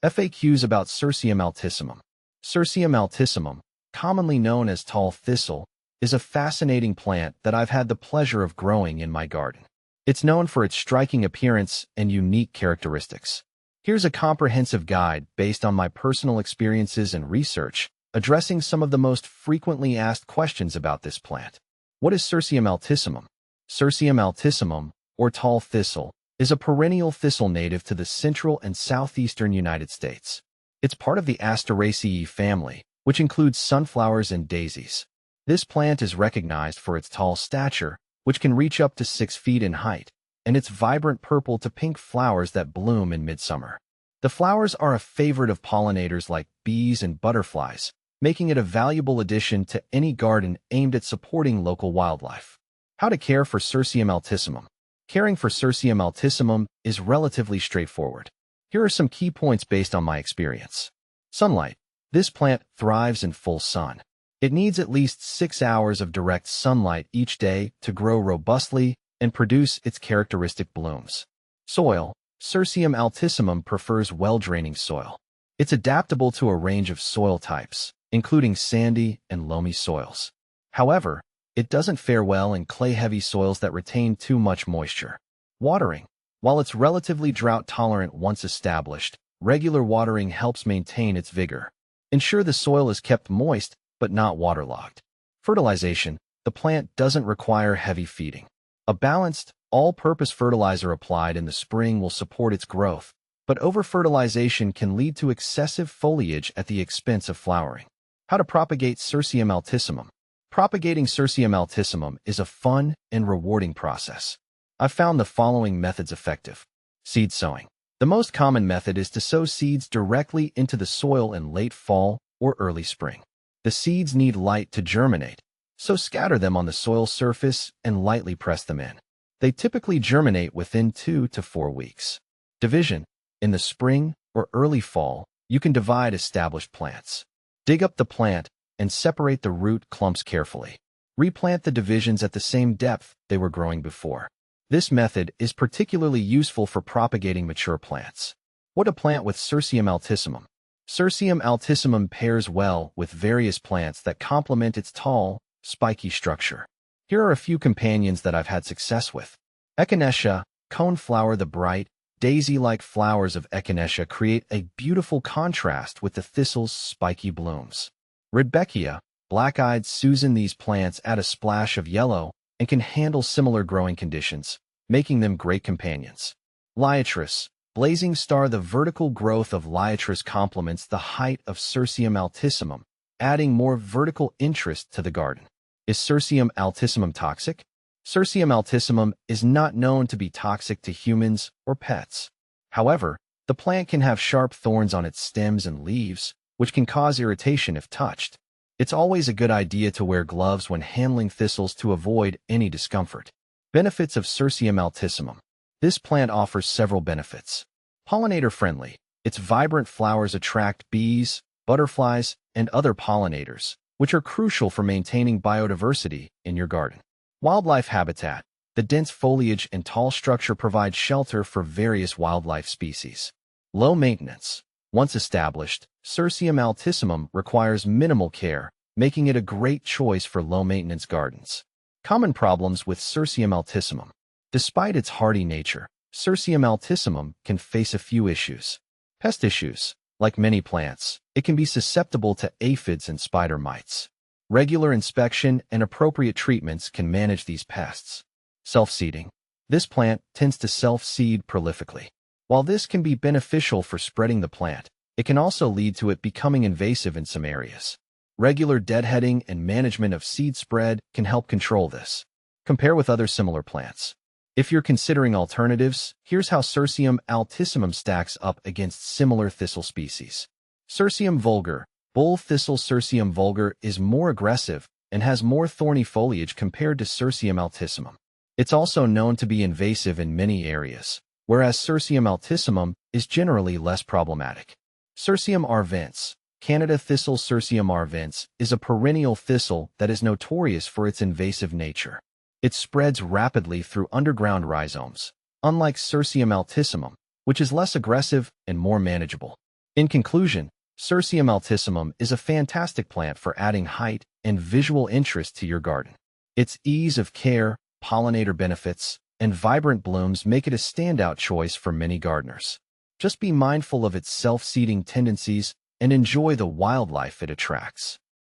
FAQs about Cirsium altissimum. Cirsium altissimum, commonly known as tall thistle, is a fascinating plant that I've had the pleasure of growing in my garden. It's known for its striking appearance and unique characteristics. Here's a comprehensive guide based on my personal experiences and research, addressing some of the most frequently asked questions about this plant. What is Cirsium altissimum? Cirsium altissimum, or tall thistle, is a perennial thistle native to the central and southeastern United States. It's part of the Asteraceae family, which includes sunflowers and daisies. This plant is recognized for its tall stature, which can reach up to 6 feet in height, and its vibrant purple to pink flowers that bloom in midsummer. The flowers are a favorite of pollinators like bees and butterflies, making it a valuable addition to any garden aimed at supporting local wildlife. How to care for Cirsium altissimum. Caring for Cirsium altissimum is relatively straightforward. Here are some key points based on my experience. Sunlight. This plant thrives in full sun. It needs at least 6 hours of direct sunlight each day to grow robustly and produce its characteristic blooms. Soil. Cirsium altissimum prefers well-draining soil. It's adaptable to a range of soil types, including sandy and loamy soils. However, it doesn't fare well in clay-heavy soils that retain too much moisture. Watering. While it's relatively drought-tolerant once established, regular watering helps maintain its vigor. Ensure the soil is kept moist but not waterlogged. Fertilization. The plant doesn't require heavy feeding. A balanced, all-purpose fertilizer applied in the spring will support its growth, but over-fertilization can lead to excessive foliage at the expense of flowering. How to propagate Cirsium altissimum. Propagating Cirsium altissimum is a fun and rewarding process. I've found the following methods effective. Seed sowing. The most common method is to sow seeds directly into the soil in late fall or early spring. The seeds need light to germinate, so scatter them on the soil surface and lightly press them in. They typically germinate within 2 to 4 weeks. Division. In the spring or early fall, you can divide established plants. Dig up the plant and separate the root clumps carefully. Replant the divisions at the same depth they were growing before. This method is particularly useful for propagating mature plants. What to plant with Cirsium altissimum. Cirsium altissimum pairs well with various plants that complement its tall, spiky structure. Here are a few companions that I've had success with. Echinacea, coneflower. The bright, daisy-like flowers of Echinacea create a beautiful contrast with the thistle's spiky blooms. Rudbeckia, black-eyed Susan. These plants add a splash of yellow and can handle similar growing conditions, making them great companions. Liatris, blazing star. The vertical growth of Liatris complements the height of Cirsium altissimum, adding more vertical interest to the garden. Is Cirsium altissimum toxic? Cirsium altissimum is not known to be toxic to humans or pets. However, the plant can have sharp thorns on its stems and leaves, which can cause irritation if touched. It's always a good idea to wear gloves when handling thistles to avoid any discomfort. Benefits of Cirsium altissimum. This plant offers several benefits. Pollinator-friendly. Its vibrant flowers attract bees, butterflies, and other pollinators, which are crucial for maintaining biodiversity in your garden. Wildlife habitat. The dense foliage and tall structure provide shelter for various wildlife species. Low maintenance. Once established, Cirsium altissimum requires minimal care, making it a great choice for low-maintenance gardens. Common problems with Cirsium altissimum. Despite its hardy nature, Cirsium altissimum can face a few issues. Pest issues. Like many plants, it can be susceptible to aphids and spider mites. Regular inspection and appropriate treatments can manage these pests. Self-seeding. This plant tends to self-seed prolifically. While this can be beneficial for spreading the plant, it can also lead to it becoming invasive in some areas. Regular deadheading and management of seed spread can help control this. Compare with other similar plants. If you're considering alternatives, here's how Cirsium altissimum stacks up against similar thistle species. Cirsium vulgar. Bull thistle. Cirsium vulgar is more aggressive and has more thorny foliage compared to Cirsium altissimum. It's also known to be invasive in many areas, whereas Cirsium altissimum is generally less problematic. Cirsium arvense. Canada thistle. Cirsium arvense is a perennial thistle that is notorious for its invasive nature. It spreads rapidly through underground rhizomes, unlike Cirsium altissimum, which is less aggressive and more manageable. In conclusion, Cirsium altissimum is a fantastic plant for adding height and visual interest to your garden. Its ease of care, pollinator benefits, and vibrant blooms make it a standout choice for many gardeners. Just be mindful of its self-seeding tendencies and enjoy the wildlife it attracts.